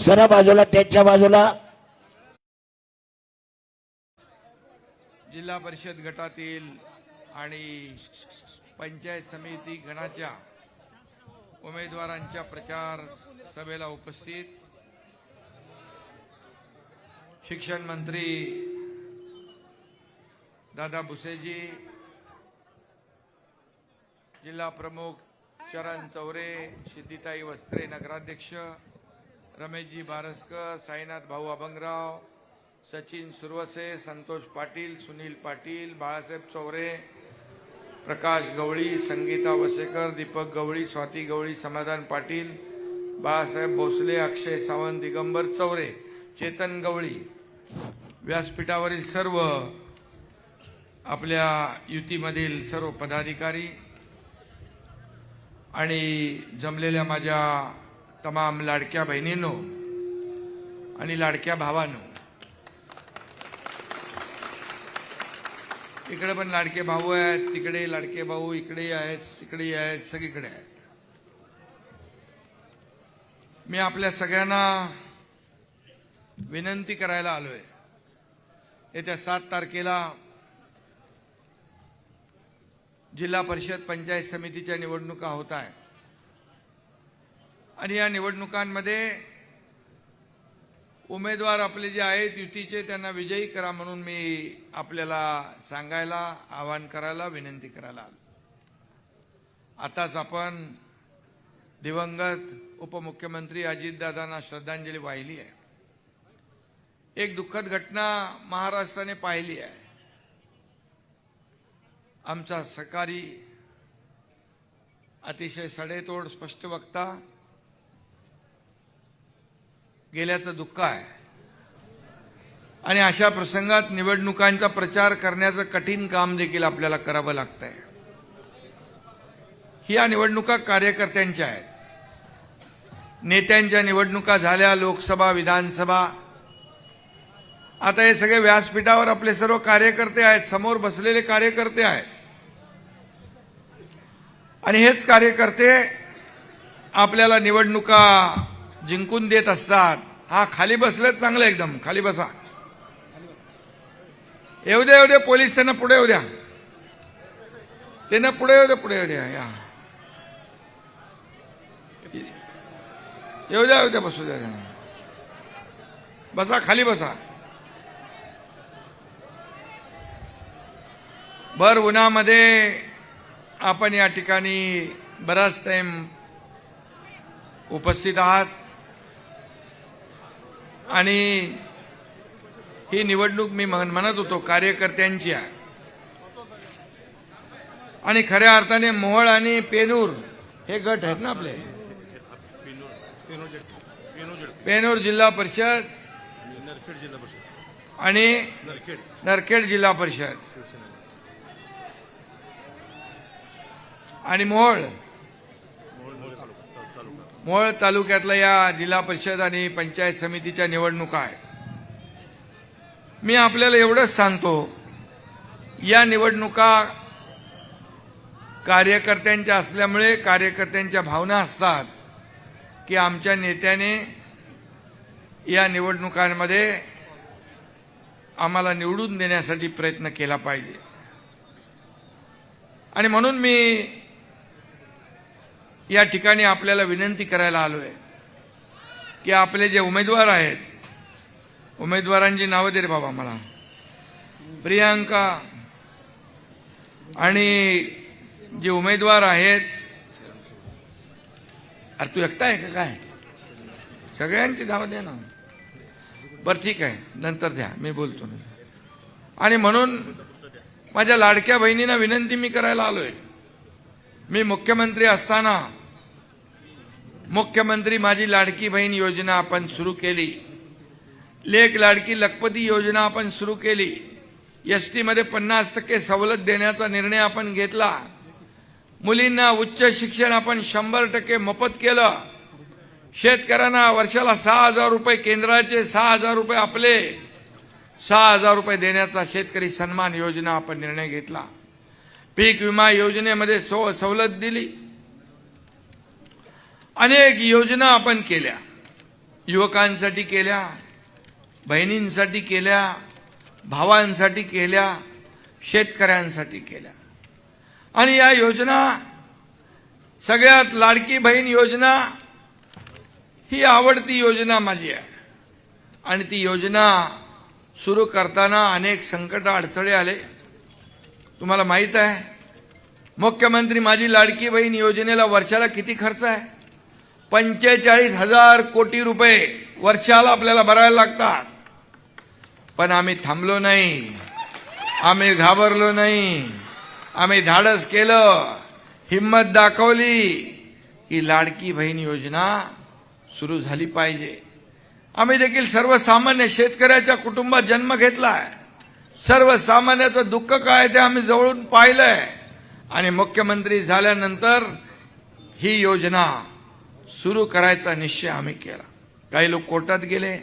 सरा बाजूला, त्यांच्या बाजूला. जिल्हा परिषद गटातील आणि पंचायत समिती गणाच्या उमेदवारांच्या प्रचार सभेला उपस्थित शिक्षण मंत्री दादा भुसेजी, जिल्हा प्रमुख चरण चौरे, सिद्धिताई वस्त्रे नगराध्यक्ष, रमेशजी बारसकर, साईनाथ भाऊ अभंगराव, सचिन सुरवसे, संतोष पाटील, सुनील पाटील, बाळासाहेब चौरे, प्रकाश गवळी, संगीता वसेकर, दीपक गवळी, स्वाती गवळी, समाधान पाटील, बाळासाहेब भोसले, अक्षय सावंत, दिगंबर चौरे, चेतन गवळी, व्यासपीठावरील सर्व आपल्या युतीमधील सर्व पदाधिकारी आणि जमलेल्या माझ्या तमाम लाडक्या बहिणींनो आणि लाडक्या भावांनो, इकडे पण लाडके भाऊ आहेत, तिकडे लाडके भाऊ, इकडे आहेत, इकडे आहेत, सगळीकडे आहेत. मी आपल्या सगळ्यांना विनंती करायला आलोय. येत्या 7 तारखेला जिल्हा परिषद पंचायत समितीच्या निवडणुका होत आहेत आणि या निवडणुकांमध्ये उमेदवार आपले जे आहेत युतीचे त्यांना विजयी करा म्हणून मी आपल्याला सांगायला, आवाहन करायला, विनंती करायला आलो. आताच आपण दिवंगत उपमुख्यमंत्री अजितदादांना श्रद्धांजली वाहिली आहे. एक दुःखद घटना महाराष्ट्राने पाहिली आहे. आमचा सहकारी, अतिशय सडेतोड स्पष्ट वक्ता गेल्याचं दुःख आहे आणि अशा प्रसंगात निवडणुकांचा प्रचार करण्याचं कठीण काम देखील आपल्याला करावं लागतंय. या निवडणुका कार्यकर्त्यांच्या आहेत. नेत्यांच्या निवडणुका झाल्या, लोकसभा, विधानसभा. आता हे सगळे व्यासपीठावर आपले सर्व कार्यकर्ते आहेत, समोर बसलेले कार्यकर्ते आहेत आणि हेच कार्यकर्ते आपल्याला निवडणुका जिंकून देत असतात. हा खाली बसलेत, चांगलं, एकदम खाली बसा. येऊ द्या, येऊ द्या, पोलीस त्यांना पुढे येऊ द्या, त्यांना पुढे येऊ द्या, पुढे येऊ द्या, या येऊ द्या, येऊ द्या, बसू द्या, बसा, खाली बसा. भर उन्हामध्ये आपण या ठिकाणी बराच टाइम उपस्थित आहात आणि ही निवडणूक मी म्हणत होतो कार्यकर्त्यांची आहे आणि खऱ्या अर्थाने मोहोळ आणि पेनूर हे गट आहेत ना आपले. पेनूर जिल्हा परिषद आणि नरखेड जिल्हा परिषद आणि मोहोळ तालुक्यातल्या या जिल्हा परिषद आणि पंचायत समितीच्या निवडणुका आहेत. मी आपल्याला एवढंच सांगतो, या निवडणुका कार्यकर्त्यांच्या असल्यामुळे कार्यकर्त्यांच्या भावना असतात की आमच्या नेत्याने या निवडणुकांमध्ये आम्हाला निवडून देण्यासाठी प्रयत्न केला पाहिजे आणि म्हणून मी या ठिकाणी आपल्याला विनंती करायला आलोय की आपले जे उमेदवार आहेत, उमेदवारांची नावं दे रे बाबा मला. प्रियांका आणि जे उमेदवार आहेत, अरे तू एकटा आहे का काय? सगळ्यांची नावं द्या ना. बरं ठीक आहे, नंतर द्या, मी बोलतो. आणि म्हणून माझ्या लाडक्या बहिणींना विनंती मी करायला आलोय. मी मुख्यमंत्री असताना मुख्यमंत्री माझी लाडकी बहीण योजना आपण सुरू केली, लेक लाडकी लखपती योजना आपण सुरू केली, एसटी मध्ये 50% सवलत देण्याचा निर्णय आपण घेतला, मुलींना उच्च शिक्षण आपण 100% मोफत केलं, शेतकऱ्यांना वर्षाला 6,000 रुपये केंद्राचे, 6,000 रुपये आपले, 6,000 रुपये देण्याचा शेतकरी सन्मान योजना आपण निर्णय घेतला, पीक विमा योजनेमध्ये सवलत दिली, अनेक योजना आपण केल्या युवकांसाठी केल्या, बहिणींसाठी केल्या, भावांसाठी केल्या, शेतकऱ्यांसाठी केल्या. आणि या योजना, सगळ्यात लाडकी बहीण योजना ही आवडती योजना माझी आहे. आणि ती योजना सुरू करताना अनेक संकट अडथळे आले. तुम्हाला माहित आहे, मुख्यमंत्री माझी लाडकी बहीण योजनेला वर्षाला किती खर्च आहे? 45,000 कोटी रुपये वर्षाला आपल्याला भरायला लागतात. पण आम्ही थांबलो नाही, आम्ही घाबरलो नाही, आम्ही धाडस केलं, हिम्मत दाखवली की लाडकी बहीण योजना सुरू झाली पाहिजे. आम्ही देखील सर्वसामान्य शेतकऱ्याच्या कुटुंबात जन्म घेतलाय. सर्वसामान्याचं दुःख काय ते आम्ही जवळून पाहिलंय. आणि मुख्यमंत्री झाल्यानंतर ही योजना सुरू करायचा निश्चय आम्ही केला. काही लोक कोर्टात गेले,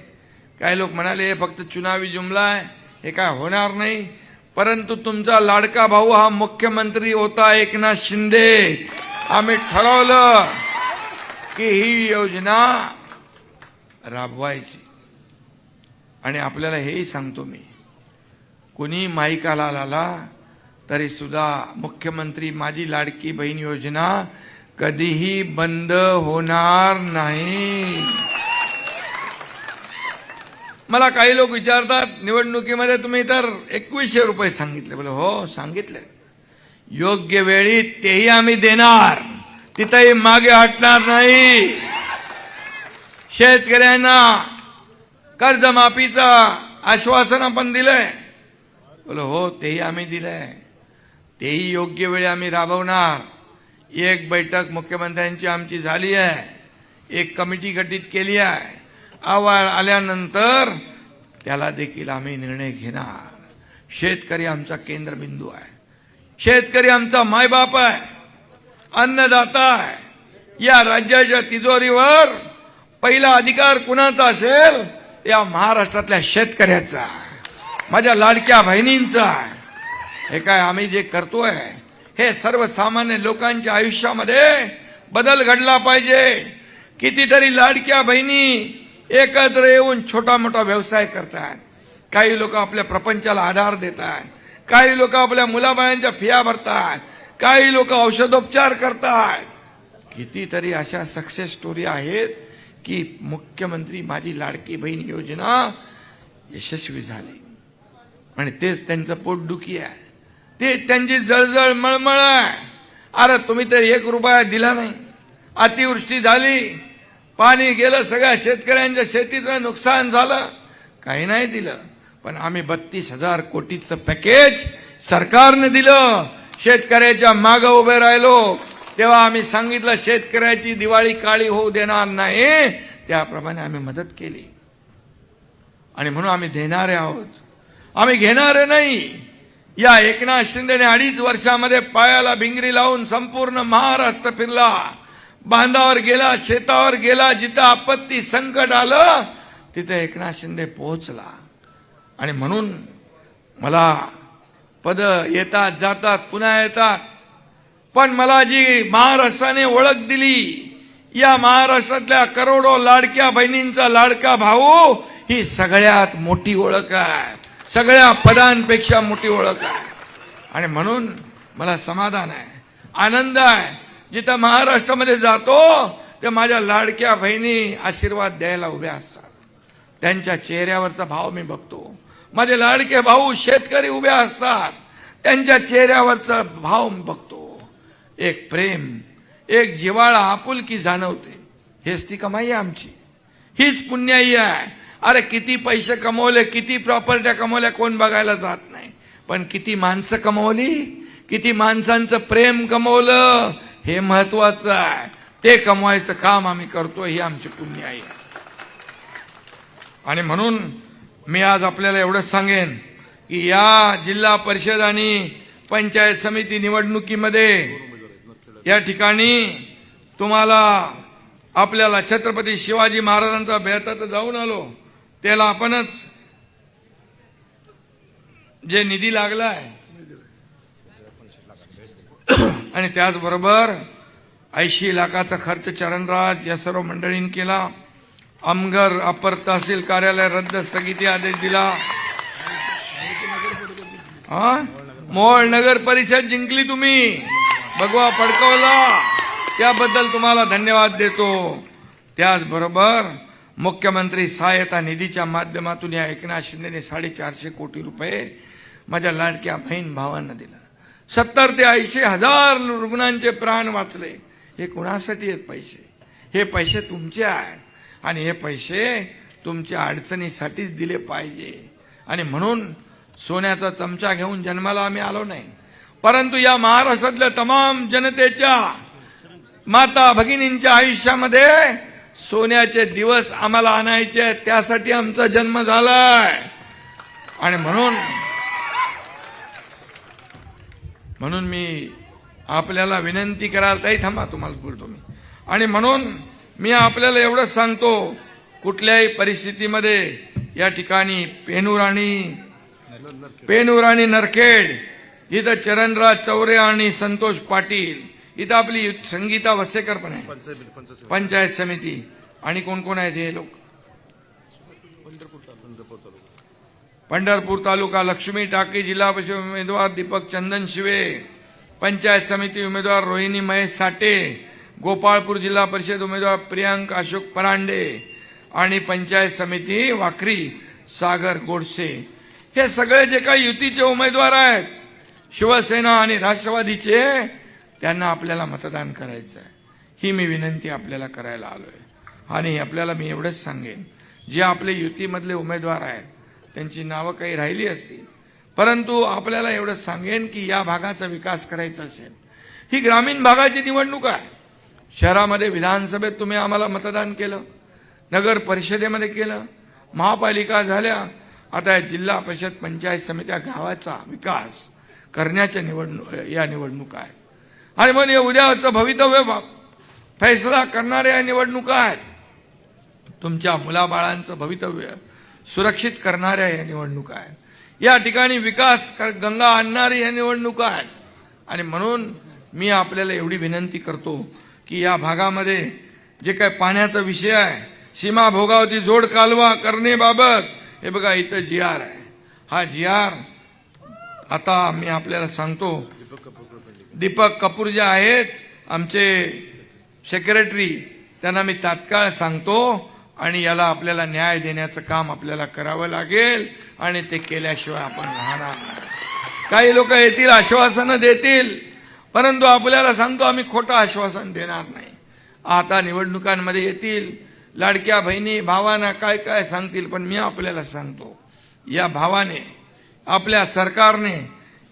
काही लोक म्हणाले हे फक्त चुनावी जुमला आहे, हे काय होणार नाही. परंतु तुमचा लाडका भाऊ हा मुख्यमंत्री होता, एकनाथ शिंदे. आम्ही ठरवलं की ही योजना राबवायची. आणि आपल्याला हेही सांगतो मी, कुणी माईकाला आला तरी सुद्धा मुख्यमंत्री माझी लाडकी बहीण योजना कधीही बंद होणार नाही. मला काही लोक विचारतात, निवडणुकीमध्ये तुम्ही तर 2100 रुपये सांगितले. बोले हो सांगितले, योग्य वेळी तेही आम्ही देणार, तिथेही मागे हटणार नाही. शेतकऱ्यांना कर्जमाफीचं आश्वासन आपण दिलंय. बोले हो तेही आम्ही दिलंय, तेही योग्य वेळी आम्ही राबवणार. एक बैठक मुख्यमंत्र्यांची आमची झाली आहे, एक कमिटी गठीत केली आहे. अहवाल आल्यानंतर त्याला देखील आम्ही निर्णय घेणार. शेतकरी आमचा केंद्रबिंदू आहे, शेतकरी आमचा मायबाप आहे, अन्नदाता आहे. या राज्याच्या तिजोरीवर पहिला अधिकार कुणाचा असेल, या महाराष्ट्रातल्या शेतकऱ्याचा, माझ्या लाडक्या बहिणींचा आहे. हे काय आम्ही जे करतोय हे सर्वसामान्य लोकांच्या आयुष्यामध्ये बदल घडला पाहिजे. कितीतरी लाडक्या बहिणी एकत्र येऊन छोटा मोठा व्यवसाय करतात. काही लोक आपल्या प्रपंचाला आधार देतात, काही लोक आपल्या मुलाबाळांच्या फिया भरतात, काही लोक औषधोपचार करतात. कितीतरी अशा सक्सेस स्टोरी आहेत की मुख्यमंत्री माझी लाडकी बहीण योजना यशस्वी झाली. आणि तेच त्यांचं पोटदुखी आहे, ते त्यांची जळजळ मळमळ आहे. अरे तुम्ही तर 1 रुपया दिला नाही, अतिवृष्टी झाली, पाणी गेलं, सगळ्या शेतकऱ्यांच्या शेतीचं नुकसान झालं, काही नाही दिलं. पण आम्ही 32,000 कोटीचं पॅकेज सरकारने दिलं. शेतकऱ्याच्या मागे उभे राहिलो तेव्हा आम्ही सांगितलं शेतकऱ्याची दिवाळी काळी होऊ देणार नाही. त्याप्रमाणे आम्ही मदत केली. आणि म्हणून आम्ही देणारे आहोत, आम्ही घेणारे नाही. या एकनाथ शिंदेने 2.5 वर्षामध्ये पायाला भिंगरी लावून संपूर्ण महाराष्ट्र फिरला, बांधावर गेला, शेतावर गेला, जिथं आपत्ती संकट आलं तिथे एकनाथ शिंदे पोहोचला. आणि म्हणून मला पद येतात जातात, पुन्हा येतात, पण मला जी महाराष्ट्राने ओळख दिली, या महाराष्ट्रातल्या करोडो लाडक्या बहिणींचा लाडका भाऊ, ही सगळ्यात मोठी ओळख आहे, सगळ्या पदांपेक्षा मोठी ओळख आहे. आणि म्हणून मला समाधान आहे, आनंद आहे. जिथं महाराष्ट्रामध्ये जातो ते माझ्या लाडक्या बहिणी आशीर्वाद द्यायला उभ्या असतात. त्यांच्या चेहऱ्यावरचा भाव मी बघतो. माझे लाडके भाऊ शेतकरी उभे असतात, त्यांच्या चेहऱ्यावरचा भाव बघतो. एक प्रेम, एक जिव्हाळा, आपुलकी जाणवते. हेच ती कमाई आहे आमची, हीच पुण्याई आहे. अरे किती पैसे कमवले, किती प्रॉपर्ट्या कमवल्या कोण बघायला जात नाही, पण किती माणसं कमवली, किती माणसांचं प्रेम कमवलं हे महत्वाचं आहे. ते कमवायचं काम आम्ही करतो, ही आमची पुण्याई आहे. आणि म्हणून मी आज आपल्याला एवढंच सांगेन की या जिल्हा परिषद आणि पंचायत समिती निवडणुकीमध्ये या ठिकाणी तुम्हाला आपल्याला छत्रपती शिवाजी महाराजांचा भेटात जाऊन आलो, त्याला आपणच जे निधी लागलाय आणि त्याचबरोबर 80 लाखाचा खर्च चरणराज या सर्व मंडळींनी केला. अमगर अपर तहसील कार्यालय रद्द स्थगिती आदेश दिला. मोहोळ नगर परिषद जिंकली तुम्ही, भगवा फडकवला, त्याबद्दल तुम्हाला धन्यवाद देतो. त्याचबरोबर मुख्यमंत्री सहायता निधीच्या माध्यमातून या एकनाथ शिंदेने 450 कोटी रुपये माझ्या लाडक्या बहीण भावांना दिला. 70 ते 80 हजार रुग्णांचे प्राण वाचले. हे कुणासाठी आहेत पैसे? हे पैसे तुमचे आहेत आणि हे पैसे तुमच्या अडचणीसाठीच दिले पाहिजे. आणि म्हणून सोन्याचा चमचा घेऊन जन्माला आम्ही आलो नाही, परंतु या महाराष्ट्रातल्या तमाम जनतेच्या माता भगिनींच्या आयुष्यामध्ये सोन्याचे दिवस आम्हाला आणायचे आहेत, त्यासाठी आमचा जन्म झालाय. आणि म्हणून मी आपल्याला विनंती करायला ताई थांबा, तुम्हाला बोलतो मी. आणि म्हणून मी आपल्याला एवढंच सांगतो, कुठल्याही परिस्थितीमध्ये या ठिकाणी पेनूर आणि नरखेड इथं चरणराज चौरे आणि संतोष पाटील, इथं आपली संगीता वसेकर पण आहे, पंचायत समिती. आणि कोण कोण आहेत हे लोक? पंढरपूर तालुका लक्ष्मी टाकी जिल्हा परिषद उमेदवार दीपक चंदन शिवे, पंचायत समिती उमेदवार रोहिणी महेश साठे, गोपाळपूर जिल्हा परिषद उमेदवार प्रियांक अशोक परांडे आणि पंचायत समिती वाखरी सागर गोडसे. हे सगळे जे काही युतीचे उमेदवार आहेत, शिवसेना आणि राष्ट्रवादीचे, त्यांना आपल्याला मतदान करायचं आहे. ही मी विनंती आपल्याला करायला आलोय. आणि आपल्याला मी एवढंच सांगेन, जे आपले युतीमधले उमेदवार आहेत त्यांची नावं काही राहिली असतील, परंतु आपल्याला एवढंच सांगेन की या भागाचा विकास करायचा असेल, ही ग्रामीण भागाची निवडणूक आहे. शहरामध्ये विधानसभेत तुम्ही आम्हाला मतदान केलं, नगर परिषदेमध्ये केलं, महापालिका झाल्या, आता या जिल्हा परिषद पंचायत समित्या गावाचा विकास करण्याच्या या निवडणुका आहेत. आणि मग उद्याचं भवितव्य फैसला करणाऱ्या या निवडणुका आहेत. तुमच्या मुलाबाळांचं भवितव्य सुरक्षित करणाऱ्या या निवडणुका आहेत. या ठिकाणी विकास गंगा आणणारी या निवडणुका आहेत. आणि म्हणून मी आपल्याला एवढी विनंती करतो की या भागामध्ये जे काही पाण्याचा विषय आहे, सीमा भोगावती जोड कालवा करण्याबाबत, हे बघा इथं GR आहे. हा GR आता मी आपल्याला सांगतो, दीपक कपूर जे आहेत आमचे सेक्रेटरी, त्यांना मी तात्काळ सांगतो आणि याला आपल्याला न्याय देण्याचं काम आपल्याला करावं लागेल. आणि ते केल्याशिवाय आपण राहणार नाही. काही लोक येतील, आश्वासनं देतील, परंतु आपल्याला सांगतो आम्ही खोटं आश्वासन देणार नाही. आता निवडणुकांमध्ये येतील, लाडक्या बहिणी भावांना काय काय सांगतील, पण मी आपल्याला सांगतो, या भावाने, आपल्या सरकारने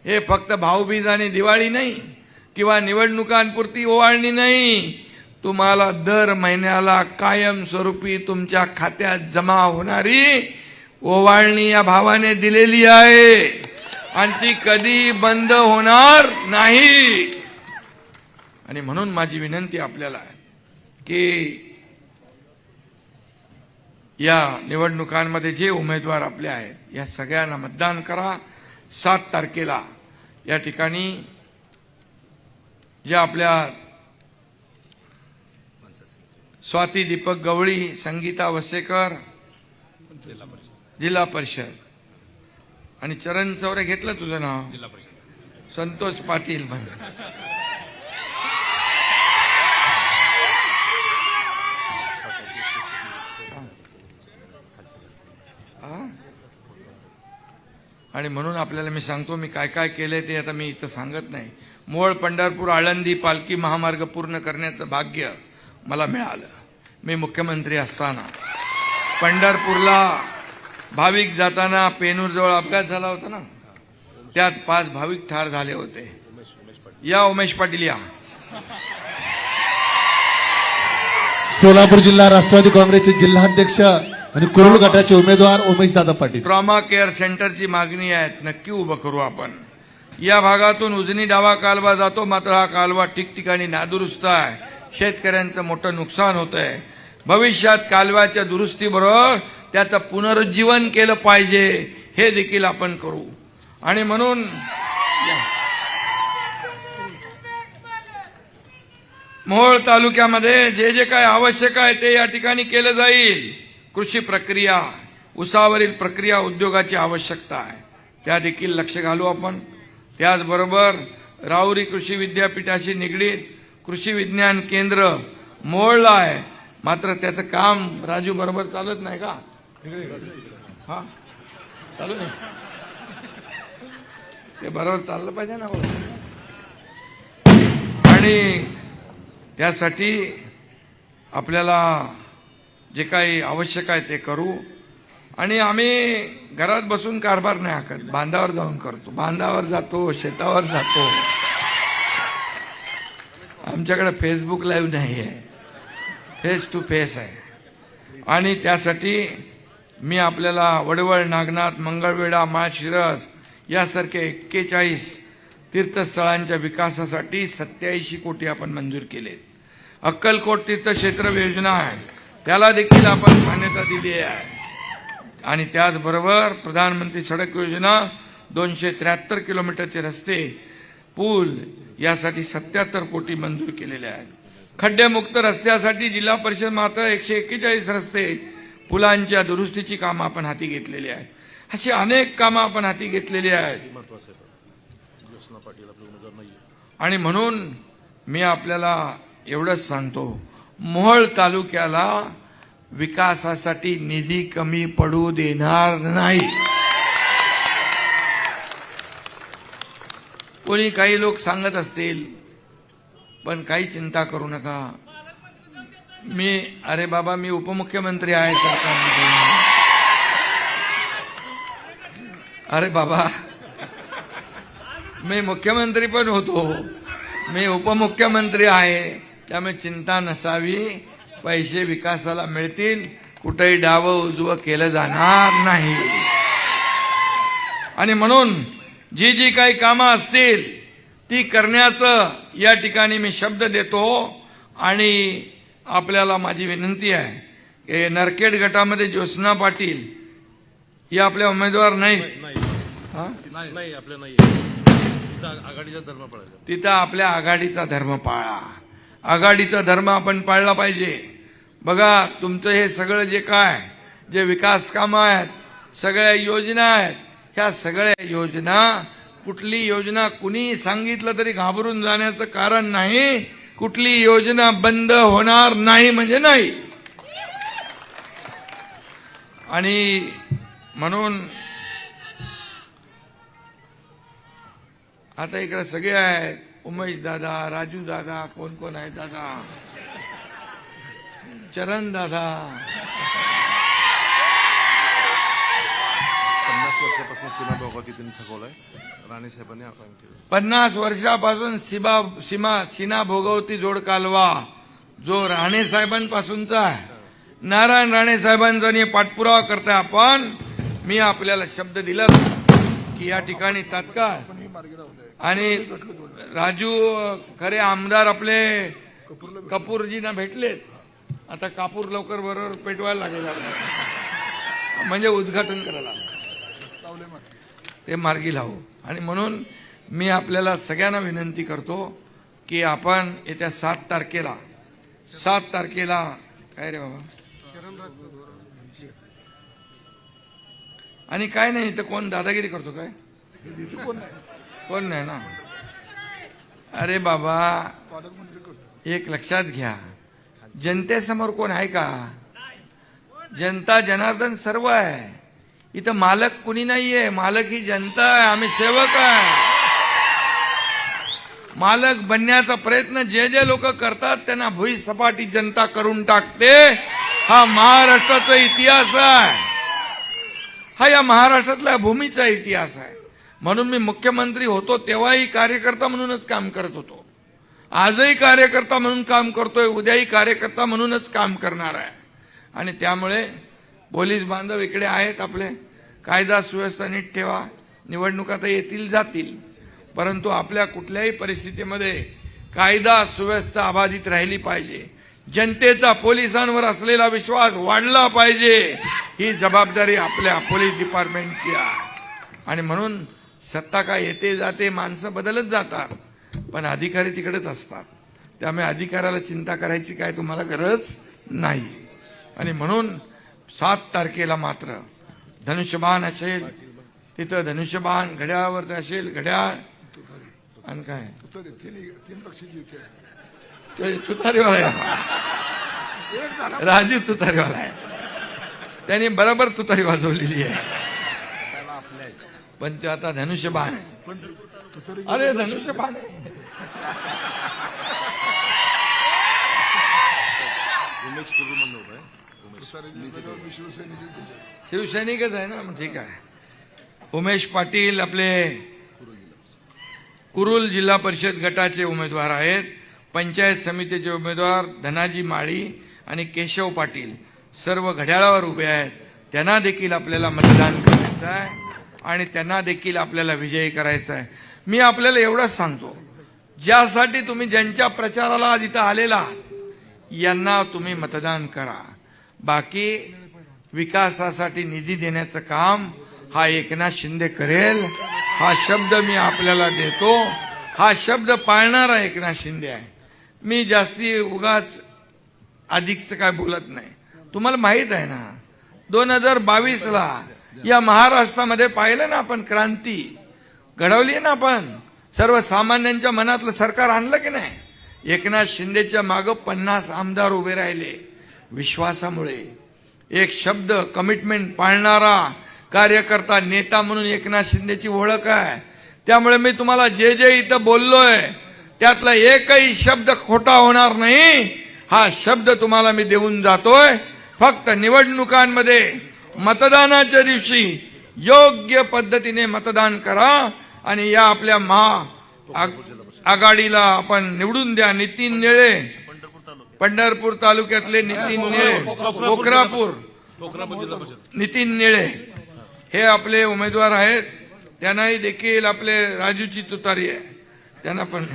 हे फक्त भाऊबीज आणि दिवाळी नाही किंवा निवडणुकांपुरती ओवाळणी नाही, तुम्हाला दर महिन्याला कायमस्वरूपी तुमच्या खात्यात जमा होणारी ओवाळणी या भावाने दिलेली आहे आणि ती कधी बंद होणार नाही. आणि म्हणून माझी विनंती आपल्याला आहे की या निवडणुकांमध्ये जे उमेदवार आपले आहेत, या सगळ्यांना मतदान करा. 7 तारखेला या ठिकाणी ज्या आपल्या स्वाती दीपक गवळी, संगीता वसेकर जिल्हा परिषद, आणि चरण चौरे घेतलं तुझं नाव, संतोष पाटील म्हणजे, आणि म्हणून आपल्याला मी सांगतो, मी काय काय केलंय ते आता मी इथं सांगत नाही. मोहोळ पंढरपूर आळंदी पालखी महामार्ग पूर्ण करण्याचं भाग्य मला मिळालं. मी मुख्यमंत्री असताना पंढरपूरला भाविक जाताना पेनूरजवळ अपघात झाला होता ना, त्यात 5 भाविक ठार झाले होते. या उमेश पाटील या. सोलापूर जिल्हा राष्ट्रवादी काँग्रेसचे जिल्हाध्यक्ष आणि कुरुल गटाचे उमेदवार उमेश दादा पाटील. ट्रॉमा केअर सेंटरची मागणी आहे, नक्की उभं करू आपण. या भागातून उजनी डावा कालवा जातो, मात्र हा कालवा ठिकठिकाणी नादुरुस्त आहे, शेतकऱ्यांचं मोठं नुकसान होत आहे. भविष्यात कालव्याच्या दुरुस्तीबरोबर त्याचं पुनरुज्जीवन केलं पाहिजे, हे देखील आपण करू. आणि म्हणून मोहोळ तालुक्यामध्ये जे जे काय आवश्यक आहे ते या ठिकाणी केलं जाईल. कृषी प्रक्रिया, उसावरील प्रक्रिया उद्योगाची आवश्यकता आहे, त्या देखील लक्ष घालू आपण. त्याचबरोबर राहुरी कृषी विद्यापीठाशी निगडीत कृषी विज्ञान केंद्र मोहोळला आहे, मात्र त्याचं काम राजू बरोबर चालत नाही का? हा, चालू नाही. ते बरोबर चाललं पाहिजे ना. आणि त्यासाठी आपल्याला जे काही आवश्यक आहे ते करू. आणि आम्ही घरात बसून कारभार नाही आखत, बांधावर जाऊन करतो. बांधावर जातो, शेतावर जातो. आमच्याकडे फेसबुक लाईव्ह नाही आहे, फेस टू फेस आहे. आणि त्यासाठी मी आपल्याला वडवळ, नागनाथ, मंगळवेढा, माळशिरस यासारखे 41 तीर्थस्थळांच्या विकासासाठी 87 कोटी आपण मंजूर केले. अक्कलकोट तीर्थक्षेत्र योजना आहे, त्याला देखील आपण मान्यता दिली आहे. आणि त्याचबरोबर प्रधानमंत्री सडक योजना 273 किलोमीटरचे रस्ते, पूल यासाठी 77 कोटी मंजूर केलेले आहेत. खड्डेमुक्त रस्त्यासाठी जिल्हा परिषद मात्र 141 रस्ते, पुलांच्या दुरुस्तीची कामं आपण हाती घेतलेली आहेत. अशी अनेक कामं आपण हाती घेतलेली आहेत. आणि म्हणून मी आपल्याला एवढंच सांगतो, मोहोळ तालुक्याला विकासासाठी निधी कमी पडू देणार नाही. कोणी काही लोक सांगत असतील, पण काही चिंता करू नका. अरे बाबा, मी उपमुख्यमंत्री आहे सरकारमध्ये. अरे बाबा, मी मुख्यमंत्री पण होतो, मी उपमुख्यमंत्री आहे, त्यामुळे चिंता नसावी. पैसे विकासाला मिळतील, कुठेही डावं उजवं केलं जाणार नाही. आणि म्हणून जी जी काही कामं असतील ती करण्याचं या ठिकाणी मी शब्द देतो. आणि आपल्याला माझी विनंती आहे की नरखेड गटामध्ये ज्योत्स्ना पाटील या आपल्या उमेदवार नाहीत. नाही आपल्या नाही, आघाडीचा धर्म पाळायचा. तिथं आपल्या आघाडीचा धर्म पाळा. आघाडीचा धर्म आपण पाळला पाहिजे. बघा, तुमचं हे सगळं जे काय जे विकास कामं आहेत, सगळ्या योजना आहेत, ह्या सगळ्या योजना, कुठली योजना कुणी सांगितलं तरी घाबरून जाण्याचं कारण नाही. कुठली योजना बंद होणार नाही म्हणजे नाही. आणि म्हणून आता इकडे सगळे आहेत, उमेश दादा, राजू दादा, कोण कोण आहे दादा, चरण दादा. 50 वर्षापासून सीमा भोगावती त्यांनी थकवलाय. राणे साहेबांनी आवाहन केलं. 50 वर्षापासून सीना भोगवती जोड कालवा जो राणे साहेबांपासूनचा आहे, नारायण राणे साहेबांचा पाठपुरावा करताय आपण. मी आपल्याला शब्द दिला की या ठिकाणी तात्काळ. आणि राजू खरे आमदार आपले कपूरजींना भेटलेत. आता कापूर लवकर बरोबर पेटवायला लागेल, म्हणजे उद्घाटन करायला ते मार्गी लावू. आणि म्हणून मी आपल्याला सगळ्यांना विनंती करतो की आपण येत्या 7 तारखेला काय रे बाबा, आणि काय नाही इथं कोण दादागिरी करतो काय, कोण नाही ना. अरे बाबा, एक लक्षात घ्या, जनतेसमोर कोण आहे का? जनता जनार्दन सर्व आहे. इथं मालक कुणी नाहीये, मालक ही जनता आहे. आम्ही सेवक आहे. मालक बनण्याचा प्रयत्न जे जे लोक करतात त्यांना भुई सपाटी जनता करून टाकते. हा महाराष्ट्राचा इतिहास आहे. हा या महाराष्ट्रातल्या भूमीचा इतिहास आहे. म्हणून मी मुख्यमंत्री होतो तेव्हाही कार्यकर्ता म्हणूनच काम करत होतो, आजही कार्यकर्ता म्हणून काम करतोय, उद्याही कार्यकर्ता म्हणूनच काम करणार आहे. आणि त्यामुळे पोलीस बांधव इकडे आहेत आपले, कायदा सुव्यवस्था नीट ठेवा. निवडणुका तर येतील जातील, परंतु आपल्या कुठल्याही परिस्थितीमध्ये कायदा सुव्यवस्था अबाधित राहिली पाहिजे. जनतेचा पोलिसांवर असलेला विश्वास वाढला पाहिजे. ही जबाबदारी आपल्या पोलीस डिपार्टमेंटची आहे. आणि म्हणून सत्ता काय येते जाते, माणसं बदलत जातात, पण अधिकारी तिकडेच असतात. त्यामुळे अधिकाराला चिंता करायची काय तुम्हाला गरज नाही. आणि म्हणून 7 तारखेला मात्र धनुष्यबाण असेल, तिथं धनुष्यबाण घड्याळावरचं असेल, घड्याळ आणि काय तुतारीवाला आहे, राजू तुतारीवाला आहे, त्यांनी बरोबर तुतारी वाजवलेली आहे. पण ते आता धनुष्यबाण आहे. अरे धनुष्यबाण आहे. उमेश कुरुल होत आहे. शिवसैनिकच आहे ना, मग ठीक आहे. उमेश पाटील आपले कुरुल जिल्हा परिषद गटाचे उमेदवार आहेत. पंचायत समितीचे उमेदवार धनाजी माळी आणि केशव पाटील सर्व घड्याळावर उभे आहेत. त्यांना देखील आपल्याला मतदान करायचं आहे आणि त्यांना देखील आपल्याला विजयी करायचा आहे. मी आपल्याला एवढंच सांगतो, ज्यासाठी तुम्ही ज्यांच्या प्रचाराला आज इथं आलेला आहात यांना तुम्ही मतदान करा. बाकी विकासासाठी निधी देण्याचं काम हा एकनाथ शिंदे करेल, हा शब्द मी आपल्याला देतो. हा शब्द पाळणारा एकनाथ शिंदे आहे. मी जास्ती उगाच अधिकचं काय बोलत नाही. तुम्हाला माहित आहे ना 2022ला या महाराष्ट्रामध्ये पाहिलं ना आपण, क्रांती घडवली ना आपण, सर्वसामान्यांच्या मनातलं सरकार आणलं की नाही. एकनाथ शिंदेच्या मागं 50 आमदार उभे राहिले विश्वासामुळे. एक शब्द कमिटमेंट पाळणारा कार्यकर्ता नेता म्हणून एकनाथ शिंदेची ओळख आहे. त्यामुळे मी तुम्हाला जे जे इथं बोललोय त्यातला एकही शब्द खोटा होणार नाही. हा शब्द तुम्हाला मी देऊन जातोय. फक्त निवडणुकांमध्ये मतदानाच्या दिवशी योग्य पद्धतीने मतदान करा आणि या आपल्या आघाडीला आपण निवडून द्या. नितीन निळे, पंढरपूर तालुक्यातले नितीन निळे, पोखरापूर नितीन निळे हे आपले उमेदवार आहेत. त्यांनाही देखील आपले राजूची तुतारी आहे, त्यांना पण.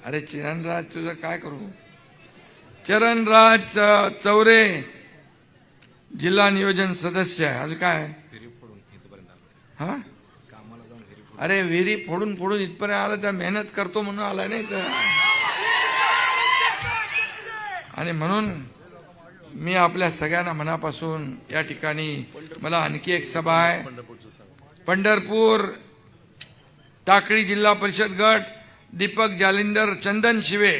अरे चरणराज तुझं काय करू. चरणराज चौरे जिल्हा नियोजन सदस्य आहे. अजून काय हा, अरे विहिरी फोडून फोडून इथपर्यंत आला, त्या मेहनत करतो म्हणून आला नाही तर. आणि म्हणून मी आपल्या सगळ्यांना मनापासून या ठिकाणी, मला आणखी एक सभा आहे पंढरपूर टाकळी जिल्हा परिषद गट, दीपक जालिंदर, चंदन शिवे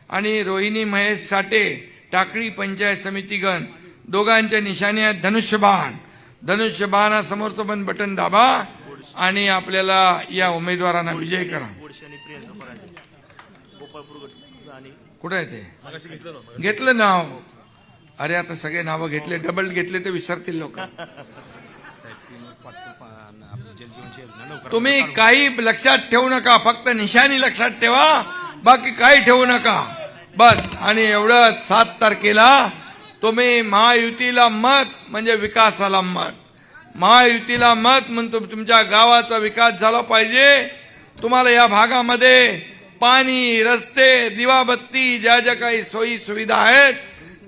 आणि रोहिणी महेश साठे टाकळी पंचायत समिती गण, दोघांच्या निशाणे आहेत धनुष्यबाण. धनुष्यबाणासमोरचं पण बटन दाबा आणि आपल्याला या उमेदवारांना विजय करा. कुठं आहे ते, घेतलं नाव. अरे आता सगळे नावं घेतले, डबल घेतले तर विसरतील लोक. तुम्ही काही लक्षात ठेवू नका, फक्त निशाणी लक्षात ठेवा, बाकी काही ठेवू नका बस. आणि एवढंच 7 तारखेला तुम्ही महायुतीला मत म्हणजे विकासाला मत. महायुतीला मत म्हणतो तुमच्या गावाचा विकास झाला पाहिजे. तुम्हाला या भागामध्ये पाणी, रस्ते, दिवाबत्ती, ज्या ज्या काही सोयी सुविधा आहेत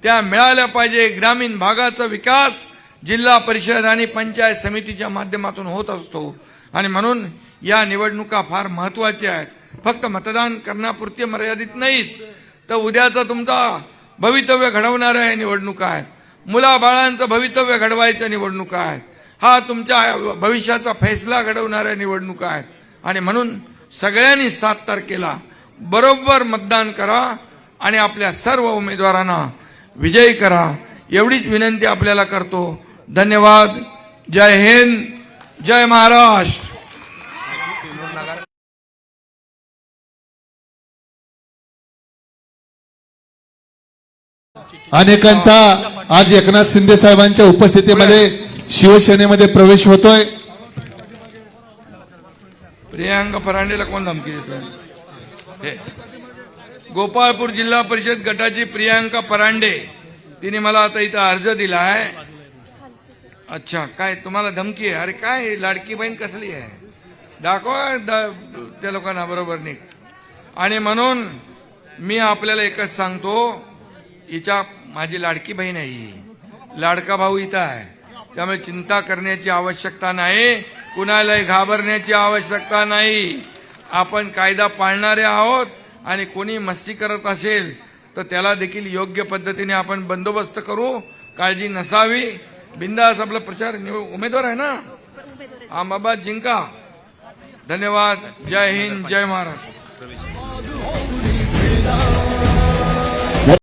त्या मिळाल्या पाहिजे. ग्रामीण भागाचा विकास जिल्हा परिषद आणि पंचायत समितीच्या माध्यमातून होत असतो. आणि म्हणून या निवडणुका फार महत्वाच्या आहेत. फक्त मतदान करण्यापुरते मर्यादित नाहीत, तर उद्याचा तुमचा भवितव्य घडवणाऱ्या निवडणुका आहेत. मुलाबाळांचं भवितव्य घडवायच्या निवडणुका आहेत. हा तुमच्या भविष्याचा फैसला घडवणाऱ्या निवडणुका आहेत. आणि म्हणून सगळ्यांनी 7 तारखेला बरोबर मतदान करा आणि आपल्या सर्व उमेदवारांना विजयी करा. एवढीच विनंती आपल्याला करतो. धन्यवाद. जय हिंद, जय महाराष्ट्र. अनेकांचा आज एकनाथ शिंदे साहेबांच्या उपस्थितीमध्ये शिवसेनेमध्ये प्रवेश होतोय. प्रियांका परांडेला कोण धमकी देतोय. गोपाळपूर जिल्हा परिषद गटाची प्रियांका परांडे, तिने मला आता इथं अर्ज दिला आहे. अच्छा, काय तुम्हाला धमकी आहे. अरे काय लाडकी बहीण कसली आहे दाखवा त्या लोकांना बरोबर निघ. आणि म्हणून मी आपल्याला एकच सांगतो, हिच्या माझी लाडकी बहीण आहे, ही लाडका भाऊ इथं आहे. त्यामुळे चिंता करण्याची आवश्यकता नाही, कुणालाही घाबरण्याची आवश्यकता नाही. आपण कायदा पाळणारे आहोत आणि कोणी मस्ती करत असेल तर त्याला देखील योग्य पद्धतीने आपण बंदोबस्त करू. काळजी नसावी. बिंदास आपला प्रचार उमेदवार आहे ना, हा बाबा जिंका. धन्यवाद. जय हिंद, जय महाराष्ट्र.